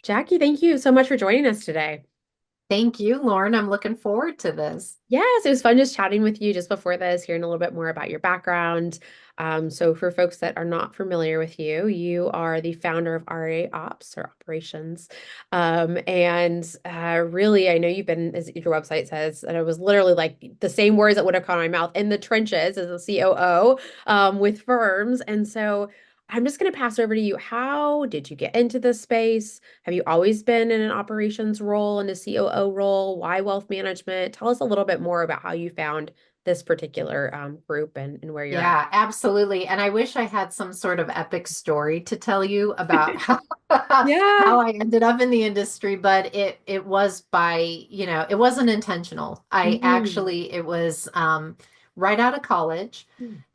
Jackie, thank you so much for joining us today. Thank you, Lauren. I'm looking forward to this. Yes, it was fun just chatting with you just before this, hearing a little bit more about your background. So for folks that are not familiar with you, you are the founder of RIA Ops or Operations. Really, I know you've been, as your website says, and it was literally like the same words that would have come out of my mouth in the trenches as a COO with firms. And so I'm just going to pass it over to you. How did you get into this space? Have you always been in an operations role and a COO role? Why wealth management? Tell us a little bit more about how you found this particular group and where you're at. Yeah, absolutely. And I wish I had some sort of epic story to tell you about how, Yeah. how I ended up in the industry, but it was by, it wasn't intentional. Mhm. It was right out of college,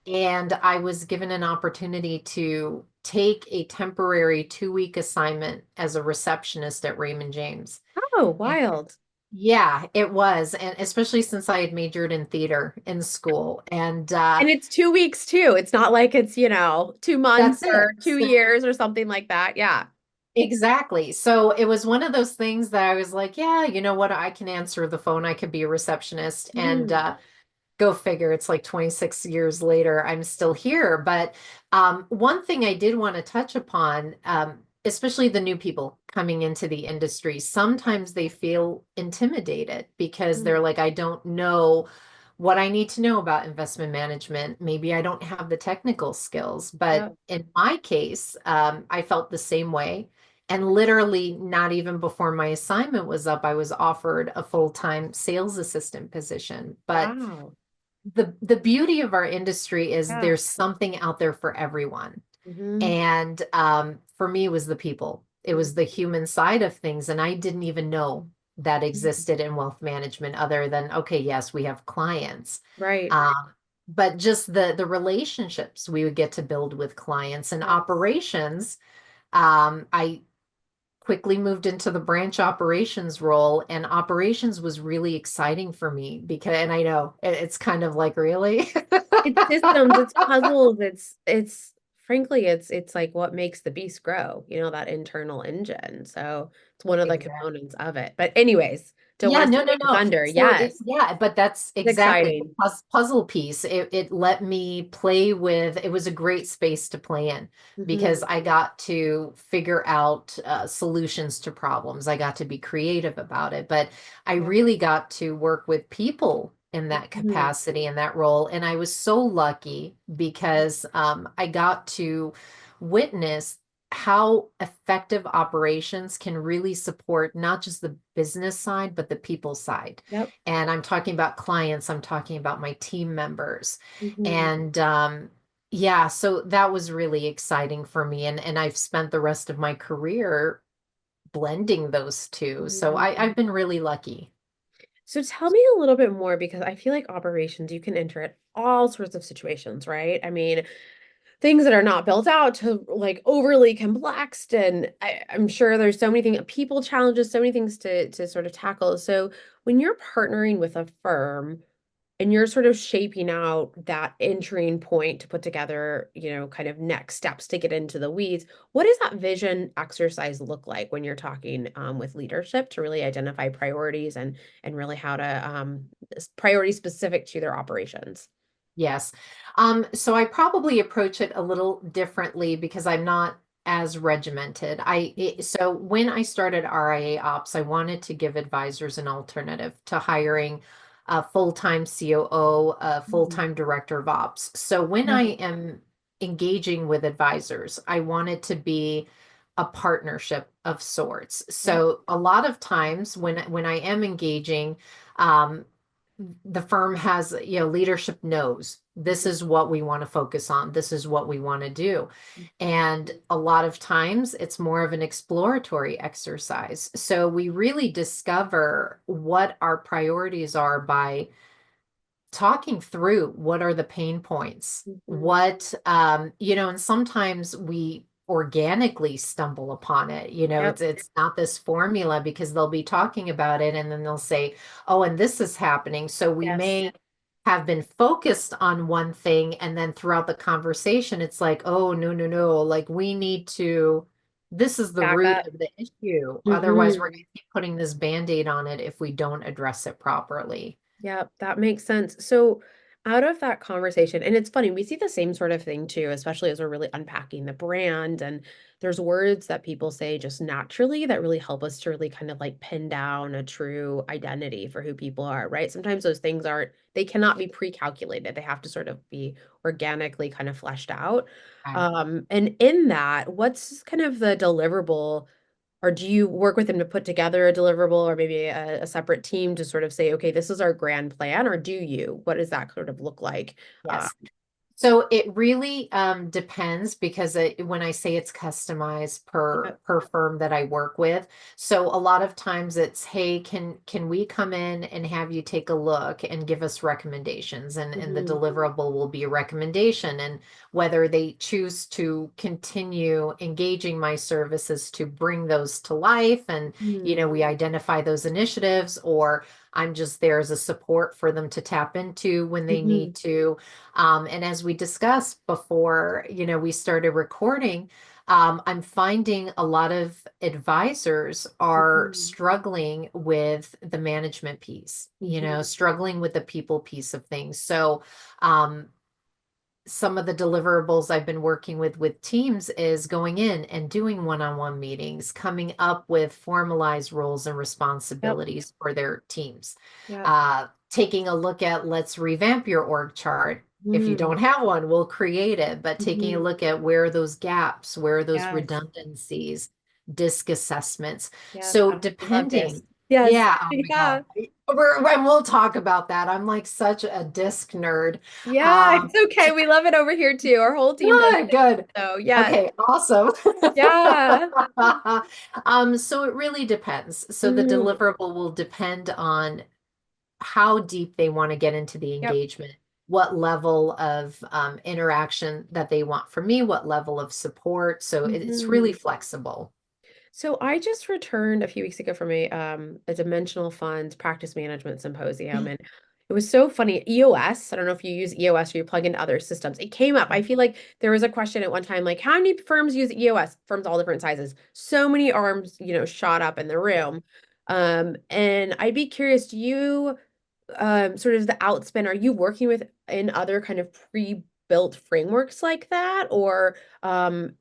and I was given an opportunity to take a temporary 2-week assignment as a receptionist at Raymond James. Oh, wild. Yeah, it was. And especially since I had majored in theater in school. And And it's 2 weeks too. It's not like it's, 2 months that's it. or 2 years or something like that. Yeah. Exactly. So it was one of those things that I was like, yeah, you know what? I can answer the phone. I could be a receptionist. And Mhm. go figure, it's like 26 years later, I'm still here. But one thing I did want to touch upon, especially the new people coming into the industry, sometimes they feel intimidated because they're Mhm. like, I don't know what I need to know about investment management. Maybe I don't have the technical skills. But Yep. in my case, I felt the same way. And literally, not even before my assignment was up, I was offered a full-time sales assistant position. But Wow. the beauty of our industry is Yeah. there's something out there for everyone. Hmm. And for me, it was the people. It was the human side of things. And I didn't even know that existed in wealth management other than, okay, yes, we have clients. Right. Um, but just the relationships we would get to build with clients and Yes. operations. I quickly moved into the branch operations role, and operations was really exciting for me because, and I know it's kind of like, really? It's systems, it's puzzles, it's frankly it's like what makes the beast grow, that internal engine. So it's one of the Exactly. components of it. But anyways, don't Yeah, want to no, steal no, your no. thunder. So it, Yes. yeah, but that's It's exactly the exciting. puzzle piece. It let me play with, it was a great space to play in because Hmm. I got to figure out solutions to problems. I got to be creative about it, but I Yeah. really got to work with people in that Mhm. capacity, in that role. And I was so lucky because I got to witness how effective operations can really support not just the business side, but the people side. Yep. And I'm talking about clients, I'm talking about my team members. Hmm. And yeah, so that was really exciting for me. And I've spent the rest of my career blending those two. So I've been really lucky. So tell me a little bit more because I feel like operations, you can enter at all sorts of situations, right? I mean, things that are not built out to like overly complex, and I'm sure there's so many things, people challenges, so many things to sort of tackle. So when you're partnering with a firm and you're sort of shaping out that entering point to put together, kind of next steps to get into the weeds, what does that vision exercise look like when you're talking with leadership to really identify priorities and really how to priority specific to their operations? Yes. So I probably approach it a little differently because I'm not as regimented. So when I started RIA Ops, I wanted to give advisors an alternative to hiring a full-time COO, a Mhm. full-time director of ops. So when I Right. am engaging with advisors, I want it to be a partnership of sorts. Yep. So a lot of times when I am engaging, um, the firm has, leadership knows this is what we want to focus on. This is what we want to do. And a lot of times it's more of an exploratory exercise. So we really discover what our priorities are by talking through what are the pain points, Mhm. and sometimes we organically stumble upon it. Yep. It's not this formula because they'll be talking about it and then they'll say, oh, and this is happening. So we Yes. may have been focused on one thing, and then throughout the conversation it's like, oh, no, no, no, like we need to this is the Back root up. of the issue. Otherwise, we're Mhm. going to keep putting this Band-Aid on it if we don't address it properly. Yeah, that makes sense. So, out of that conversation, and it's funny, we see the same sort of thing too, especially as we're really unpacking the brand. And there's words that people say just naturally that really help us to really kind of like pin down a true identity for who people are, right? Sometimes those things aren't, they cannot be pre-calculated. They have to sort of be organically kind of fleshed out. Right. And in that, what's kind of the deliverable? Or do you work with them to put together a deliverable or maybe a separate team to sort of say, okay, this is our grand plan, or do you? What does that sort of look like? Yes. So it really depends because when I say it's customized Yep. per firm that I work with, so a lot of times it's, hey, can we come in and have you take a look and give us recommendations, and the Mhm. deliverable will be a recommendation, and whether they choose to continue engaging my services to bring those to life, and Mhm. we identify those initiatives, or I'm just there as a support for them to tap into when they Mhm. need to. And as we discussed before, we started recording, I'm finding a lot of advisors are Mhm. struggling with the management piece, Mhm. struggling with the people piece of things. So, um, some of the deliverables I've been working with teams is going in and doing one-on-one meetings, coming up with formalized roles and Yep. responsibilities for their teams. Yep. Taking a look at, let's revamp your org chart. If you Mhm. don't have one, we'll create it, but taking a Mhm. look at where are those gaps, where are those Yes. redundancies, disc assessments. Yes. So Oh, I love this. depending, Yes. yeah, oh my God. Yeah. And we'll talk about that. I'm like such a disc nerd. Yeah. Um, It's okay. We love it over here too. Our whole team does Good, it. good. So, yes. Okay, awesome. Yeah. So it really depends. So the Mhm. deliverable will depend on how deep they want to get into the Yep. engagement, what level of interaction that they want from me, what level of support. So it's really Mhm. flexible. So I just returned a few weeks ago from a dimensional funds practice management symposium, and it was so funny. EOS, I don't know if you use EOS or you plug into other systems. It came up. I feel like there was a question at one time, like how many firms use EOS? Firms all different sizes. So many arms, shot up in the room. And I'd be curious, do you sort of the outspin, are you working with in other kind of pre-built frameworks like that? Or kind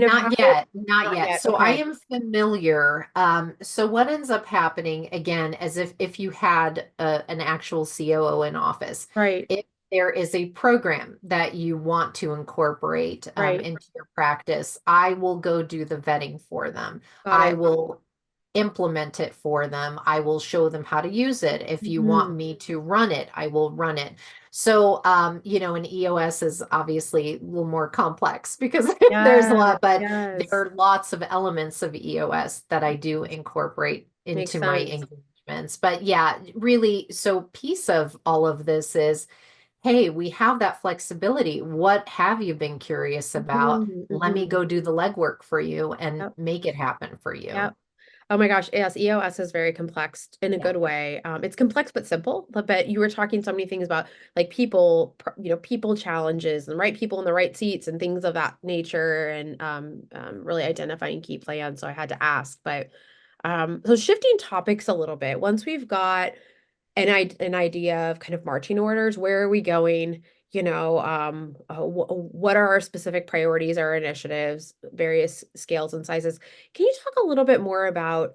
of how Not yet, not not yet. yet? So I Okay. am familiar. So what ends up happening again, as if you had an actual COO in office, Right. if there is a program that you want to incorporate Right. into your practice, I will go do the vetting for them. Got I it. will implement it for them. I will show them how to use it. If you want Mhm. me to run it, I will run it. So, an EOS is obviously a little more complex because there's a Yes, lot, but there yes. are lots of elements of EOS that I do incorporate Makes into my sense. engagements. But yeah, really, so piece of all of this is, hey, we have that flexibility. What have you been curious about? Mhm, Let me mhm. go do the legwork for you and Yep, make it happen for you. yep. Oh my gosh, yes, EOS is very complex in a Yeah. good way. It's complex but simple. But you were talking so many things about like people, people challenges and right people in the right seats and things of that nature, and really identifying key plans. So I had to ask. But so shifting topics a little bit, once we've got an idea of kind of marching orders. Where are we going? What are our specific priorities, our initiatives, various scales and sizes? Can you talk a little bit more about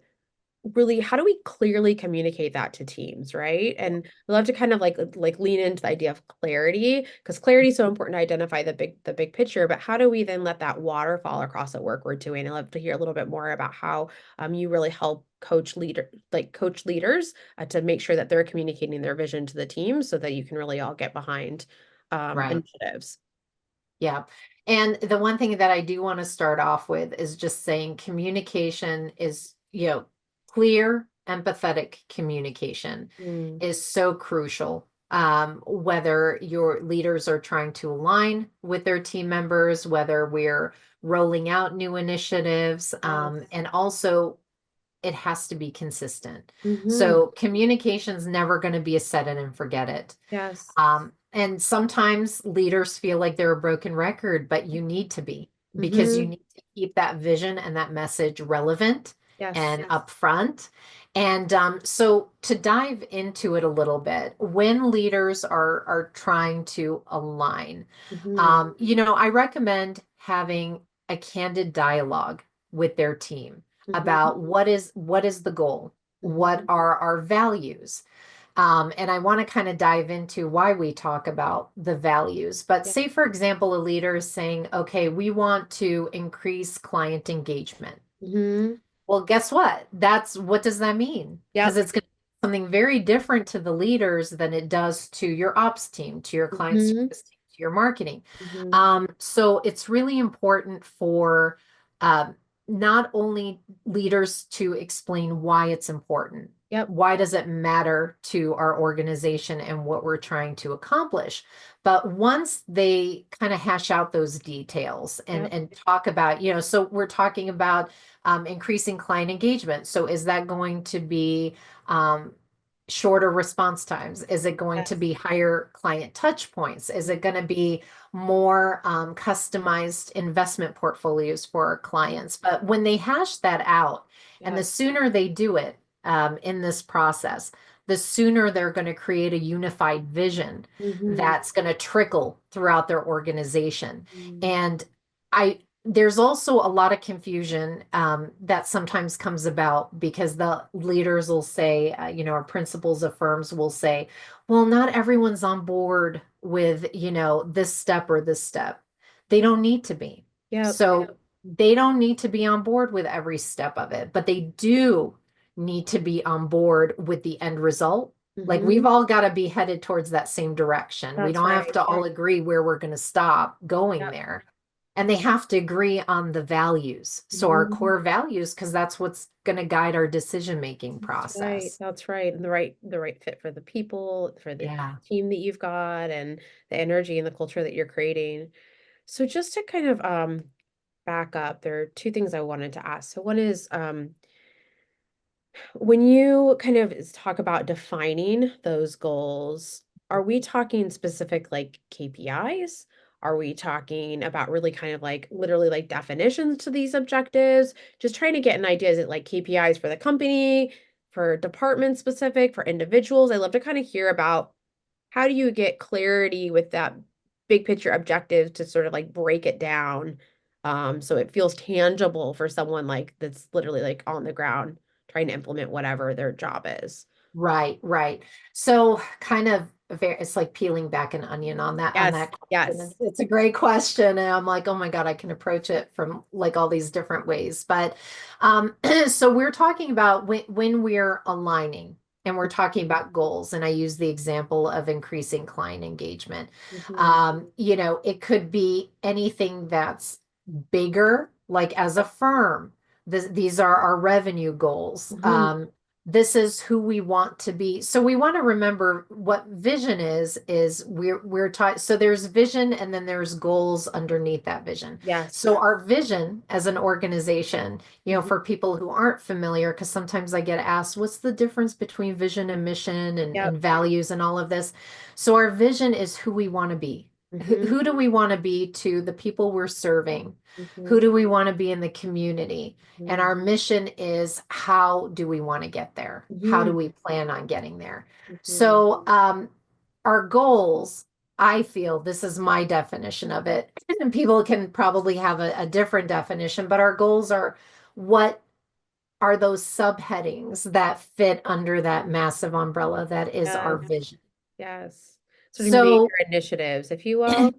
really how do we clearly communicate that to teams, right? And I love to kind of like lean into the idea of clarity because clarity is so important to identify the big picture, but how do we then let that waterfall across the work we're doing? I'd love to hear a little bit more about how you really help coach leaders to make sure that they're communicating their vision to the team so that you can really all get behind Right. initiatives. Yeah. And the one thing that I do want to start off with is just saying communication is, clear, empathetic communication Mm, is so crucial. Whether your leaders are trying to align with their team members, whether we're rolling out new initiatives, yes. and also it has to be consistent. Hmm. So communication's never going to be a set it and forget it. Yes. And sometimes leaders feel like they're a broken record, but you need to be. because you Mm-hmm. need to keep that vision and that message relevant Yes. and upfront. And so to dive into it a little bit, when leaders are trying to align, Mm-hmm. I recommend having a candid dialogue with their team Mm-hmm. about what is the goal, what Mm-hmm. are our values, and I want to kind of dive into why we talk about the values. But Yeah. say, for example, a leader is saying, okay, we want to increase client engagement. Mm-hmm. Well, guess what? What does that mean? Because Yep. it's going to be something very different to the leaders than it does to your ops team, to your client Mm-hmm. service team, to your marketing. Mm-hmm. So it's really important for um, not only leaders to explain why it's important. Yep. Why does it matter to our organization and what we're trying to accomplish? But once they kind of hash out those details and Yep. and talk about, so we're talking about increasing client engagement. So is that going to be um, shorter response times? Is it going to Yes. be higher client touch points? Is it going to be more customized investment portfolios for our clients? But when they hash that out, and the Yep. sooner they do it in this process, the sooner they're going to create a unified vision Mm-hmm. that's going to trickle throughout their organization. Mm-hmm. And there's also a lot of confusion that sometimes comes about because the leaders will say, or principals of firms will say, well, not everyone's on board with, this step or this step. They don't need to be. Yep. So they don't need to be on board with every step of it, but they do need to be on board with the end result. Like Mm-hmm. we've all got to be headed towards that same direction. We That's don't have right. to all agree where we're going to stop going Yep. there. And they have to agree on the values. So our Mm-hmm. core values, because that's what's going to guide our decision-making That's right. process. That's right. And the right fit for the people, for the Yeah. team that you've got, and the energy and the culture that you're creating. So just to kind of back up, there are two things I wanted to ask. So one is when you kind of talk about defining those goals, are we talking specific like KPIs? Are we talking about really kind of like literally like definitions to these objectives? Just trying to get an idea. Is it like KPIs for the company, for department specific, for individuals? I love to kind of hear about how do you get clarity with that big picture objective to sort of like break it down so it feels tangible for someone like that's literally like on the ground trying to implement whatever their job is. Right, right. So kind of it's like peeling back an onion on that Yes, question. yes. It's a great question. And I'm like, oh my God, I can approach it from like all these different ways. But so we're talking about when we're aligning and we're talking about goals, and I use the example of increasing client engagement. Mhm. It could be anything that's bigger, like as a firm. These are our revenue goals. Mhm. This is who we want to be. So we want to remember what vision is we're taught. So there's vision and then there's goals underneath that vision. Yes. So our vision as an organization, Mhm. for people who aren't familiar, because sometimes I get asked, what's the difference between vision and mission and Yep. values and all of this? So our vision is who we want to be. Mhm. Who do we want to be to the people we're serving? Who Mhm. do we want to be in the community? And Mhm. our mission is how do we want to get there? How do Mhm. we plan on getting there? Mhm. So, our goals, I feel this is my definition of it, and people can probably have a different definition, but our goals are what are those subheadings that fit under that massive umbrella that is our Yes. vision. Yes. Sort of major So, initiatives, if you will.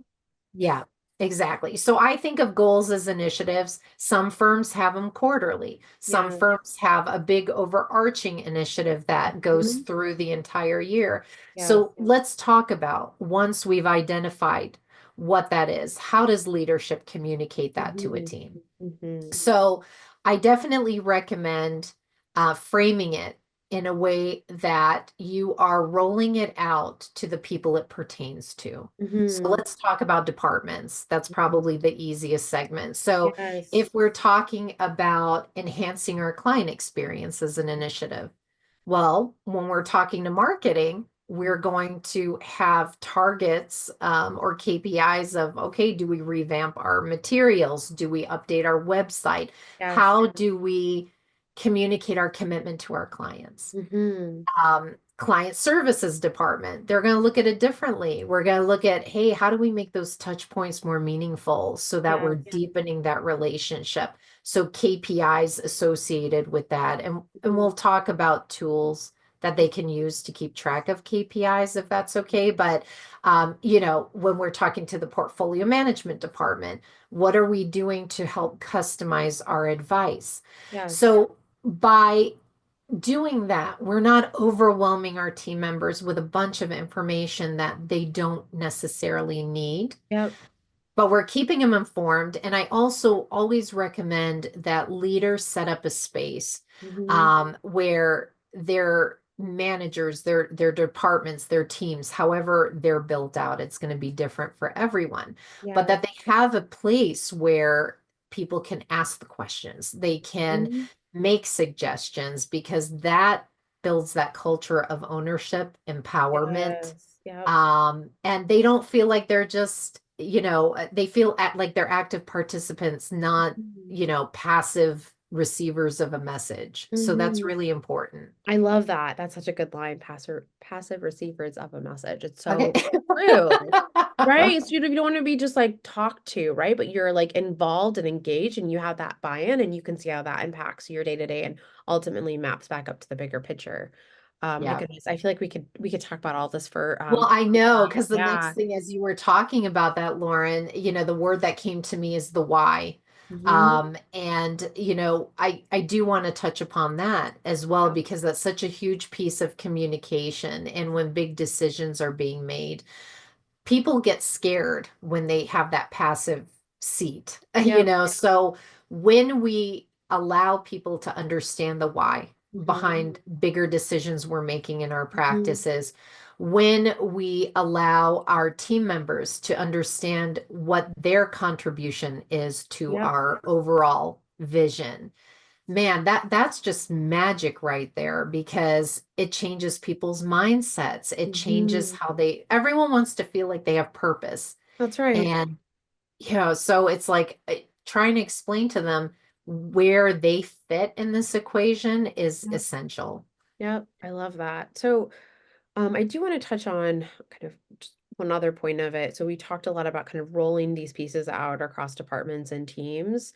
yeah, exactly. So I think of goals as initiatives. Some firms have them quarterly. Some Yeah. firms have a big overarching initiative that goes Mhm. through the entire year. Yeah. So let's talk about once we've identified what that is, how does leadership communicate that to a Mhm. team? Mhm. So I definitely recommend framing it in a way that you are rolling it out to the people it pertains to. So Mhm. let's talk about departments. That's probably the easiest segment. So Yes. if we're talking about enhancing our client experience as an initiative, well, when we're talking to marketing, we're going to have targets or KPIs of, okay, do we revamp our materials? Do we update our website? Yes. How do we communicate our commitment to our clients? Mm-hmm. Client services department, they're going to look at it differently. We're going to look at, hey, how do we make those touch points more meaningful so that we're Yes. deepening that relationship? So KPIs associated with that. And Mhm. we'll talk about tools that they can use to keep track of KPIs if that's okay. But when we're talking to the portfolio management department, what are we doing to help customize our advice? Yes. So by doing that, we're not overwhelming our team members with a bunch of information that they don't necessarily need, Yep. but we're keeping them informed. And I also always recommend that leaders set up a space Mm-hmm. where their managers, their departments, their teams, however they're built out, it's going to be different for everyone, but Yes. that they have a place where people can ask the questions, they can Mhm. make suggestions, because that builds that culture of ownership, empowerment, Yes. Yep. and they don't feel like they're just, they feel like they're active participants, not, Mhm. passive receivers of a message. So that's Mhm. really important. I love that. That's such a good line. Passive receivers of a message. It's Okay. so true. Right? So you don't want to be just like talked to, right? But you're like involved and engaged and you have that buy-in and you can see how that impacts your day to day and ultimately maps back up to the bigger picture. My Yeah. goodness, I feel like we could talk about all this for Well, I know, time. because the next Yeah. thing, as you were talking about that, Lauren, the word that came to me is the why. Hmm. And I do want to touch upon that as well, because that's such a huge piece of communication. And when big decisions are being made, people get scared when they have that passive seat, Yep. So when we allow people to understand the why Hmm. behind bigger decisions we're making in our Hmm. practices, when we allow our team members to understand what their contribution is to Yep. our overall vision, man, that's just magic right there, because it changes people's mindsets. It changes Hmm. how everyone wants to feel like they have purpose. That's right. And, so it's like trying to explain to them where they fit in this equation is Yep. essential. Yep. I love that. So, I do want to touch on kind of just one other point of it. So we talked a lot about kind of rolling these pieces out across departments and teams.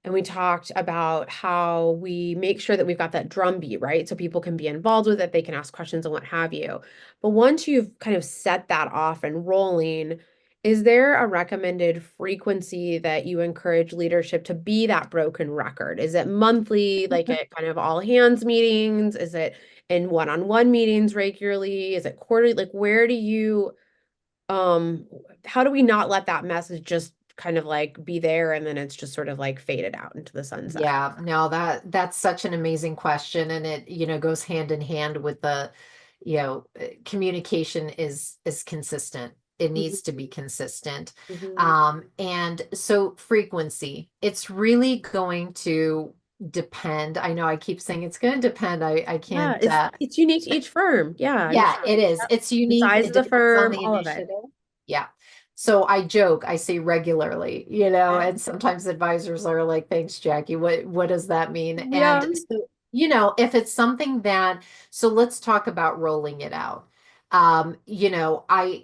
And we talked about how we make sure that we've got that drumbeat, right? So people can be involved with it, they can ask questions and what have you. But once you've kind of set that off and rolling, is there a recommended frequency that you encourage leadership to be that broken record? Is it monthly, like at kind of all hands meetings? Is it in one-on-one meetings regularly? Is it quarterly? Like where do you um, how do we not let that message just kind of like be there and then it's just sort of like faded out into the sunset? Yeah, no, that's such an amazing question, and it, goes hand in hand with communication is consistent. It needs to Mhm. be consistent. Mhm. And so frequency, it's really going to depend. I know I keep saying it's going to depend. I Yeah, can't it's unique to each firm. Yeah, I'm yeah, sure. it is. Yep. It's The unique. size It of the depends on firm, the all of it. initiative. Yeah. So I joke, I say regularly, Okay. and sometimes advisors are like, thanks, Jackie. What does that mean? And Yeah. so, if it's something that, so let's talk about rolling it out. I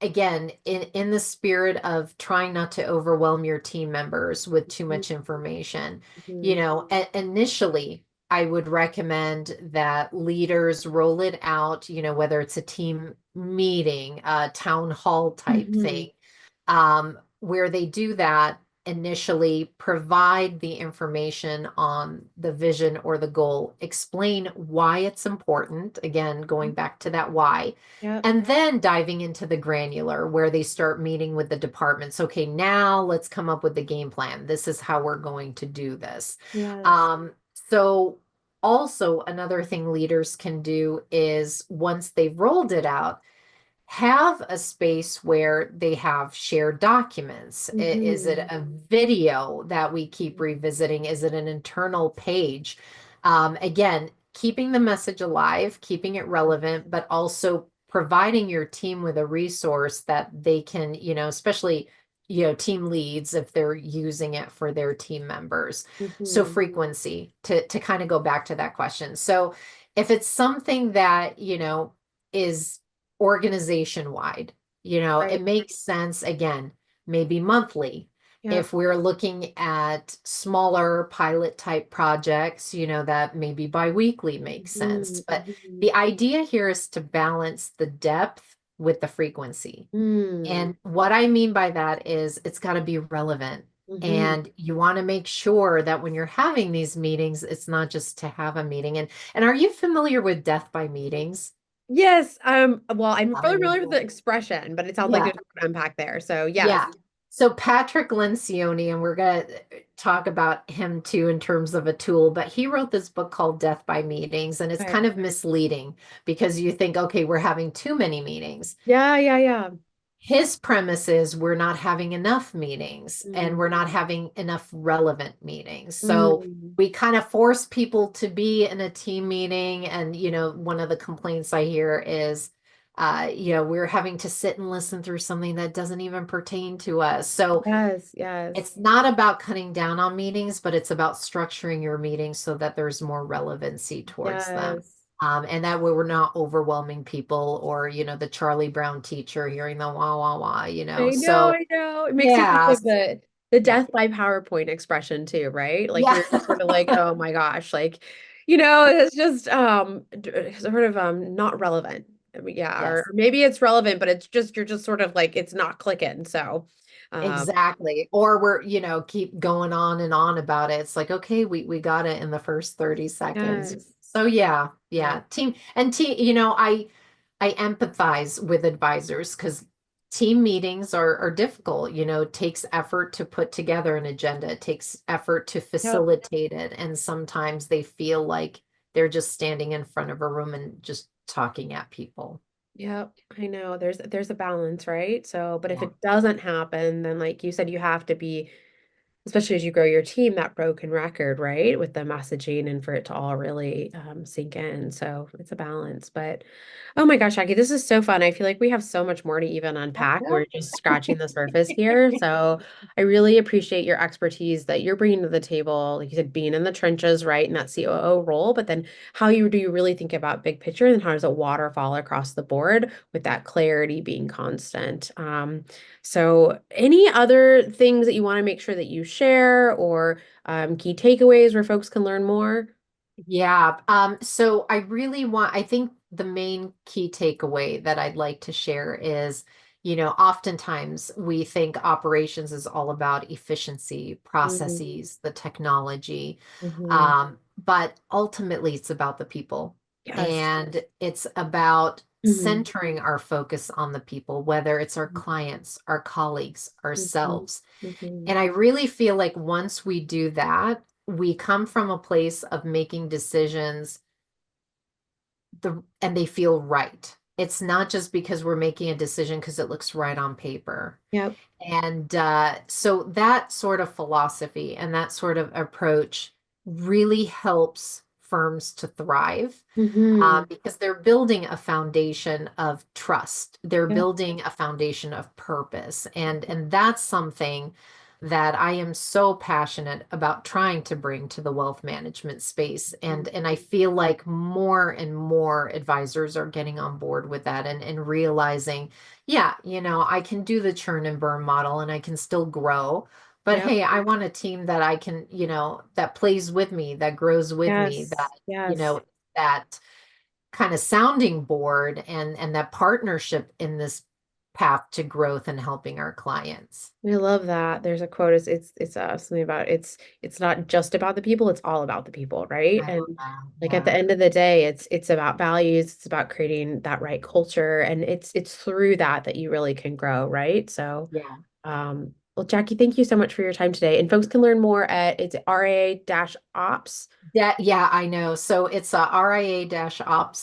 again, in the spirit of trying not to overwhelm your team members with too much information, Mhm. initially I would recommend that leaders roll it out, whether it's a team meeting, a town hall type Mhm. thing, where they do that initially, provide the information on the vision or the goal, explain why it's important, again, going back to that why, Yep. and then diving into the granular where they start meeting with the departments. Okay, now let's come up with the game plan. This is how we're going to do this. Yes. So also another thing leaders can do is, once they've rolled it out, have a space where they have shared documents. Is it Mhm. a video that we keep revisiting? Is it an internal page? Again, keeping the message alive, keeping it relevant, but also providing your team with a resource that they can, especially, team leads if they're using it for their team members. So Mhm. frequency to kind of go back to that question. So if it's something that, is organization wide, it Right. makes sense again, maybe monthly. Yep. If we're looking at smaller pilot type projects, that maybe biweekly makes sense. Mhm, But mhm. the idea here is to balance the depth with the frequency. Mm, And what I mean by that is it's got to be relevant. mhm. And you want to make sure that when you're having these meetings, it's not just to have a meeting. And are you familiar with death by meetings? Yes, well, I'm familiar with Oh, the expression, but it sounds like yeah. there's an unpack there. So Yeah. yes. So Patrick Lencioni, and we're going to talk about him too in terms of a tool, but he wrote this book called Death by Meetings, and it's Okay. kind of misleading because you think, okay, we're having too many meetings. Yeah, yeah, yeah. His premise is we're not having enough meetings and Mm, we're not having enough relevant meetings. So mm. we kind of force people to be in a team meeting. And, one of the complaints I hear is, we're having to sit and listen through something that doesn't even pertain to us. So Yes, yes, it's not about cutting down on meetings, but it's about structuring your meetings so that there's more relevancy towards them. yes. And that way we're not overwhelming people or, the Charlie Brown teacher hearing the wah, wah, wah, I know, So, I know. It makes you think yeah, of the yeah, death by PowerPoint expression too, right? Like yeah, you're just sort of like, oh my gosh, like, it's just sort of not relevant. I mean, yeah, or yes. maybe it's relevant, but it's just you're just sort of like it's not clicking. So, um, Exactly. Or we're, keep going on and on about it. It's like, okay, we got it in the first 30 seconds. yes, So yeah, yes, yeah. Team, I empathize with advisors because team meetings are difficult. It takes effort to put together an agenda. It takes effort to yep. facilitate it. And sometimes they feel like they're just standing in front of a room and just talking at people. Yep, I know. There's a balance, right? So, but if Yeah. it doesn't happen, then like you said, you have to be, especially as you grow your team, that broken record, right? With the messaging and for it to all really sink in. So it's a balance. But oh my gosh, Jackie, this is so fun. I feel like we have so much more to even unpack. We're just scratching the surface here. So I really appreciate your expertise that you're bringing to the table. Like you said, being in the trenches, right? In that COO role, but then how you really think about big picture and how does it waterfall across the board with that clarity being constant. So, any other things that you want to make sure that you share or key takeaways where folks can learn more? Yeah. So I think the main key takeaway that I'd like to share is, oftentimes we think operations is all about efficiency, Mhm, processes, the technology. mhm. But ultimately it's about the people. Yes. And it's about Mhm, centering our focus on the people, whether it's our clients, our colleagues, mhm, ourselves. mhm. And I really feel like once we do that, we come from a place of making decisions and they feel right. It's not just because we're making a decision because it looks right on paper. Yep. And so that sort of philosophy and that sort of approach really helps firms to thrive Mhm. because they're building a foundation of trust. They're Yep. building a foundation of purpose, and that's something that I am so passionate about trying to bring to the wealth management space. And I feel like more and more advisors are getting on board with that and realizing, yeah, I can do the churn and burn model and I can still grow. But Yep. hey, I want a team that I can, that plays with me, that grows with me, that, Yes. you Yes. know, that kind of sounding board and that partnership in this path to growth and helping our clients. I love that. There's a quote. It's something about it's not just about the people. It's all about the people, right? I love And that. like at the Yeah. end of the day, it's about values. It's about creating that right culture, and it's through that that you really can grow, right? So, Yeah. well, Jackie, thank you so much for your time today. And folks can learn more at it's RIA-Ops. Yeah, I know. So it's ria-ops.com.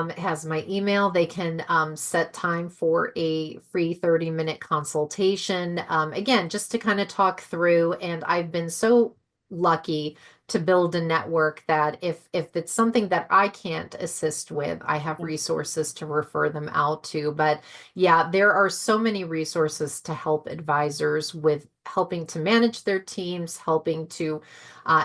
It has my email. They can set time for a free 30-minute consultation. Again, just to kind of talk through. And I've been so lucky to build a network that if it's something that I can't assist with, I have Yeah. resources to refer them out to. But yeah, there are so many resources to help advisors with helping to manage their teams, helping to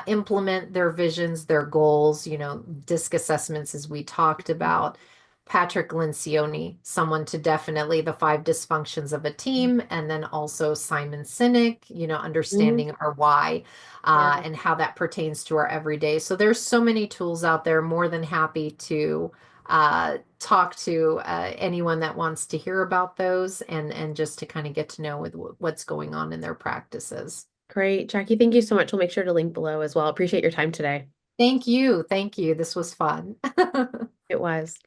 implement their visions, their goals, DISC assessments, as we talked about. Patrick Lencioni, someone to definitely the five dysfunctions of a team, and then also Simon Sinek, Mhm. understanding our why Yeah. and how that pertains to our everyday. So there's so many tools out there. More than happy to talk to anyone that wants to hear about those and just to kind of get to know with what's going on in their practices. Great. Jackie, thank you so much. We'll make sure to link below as well. Appreciate your time today. Thank you. Thank you. This was fun. It was.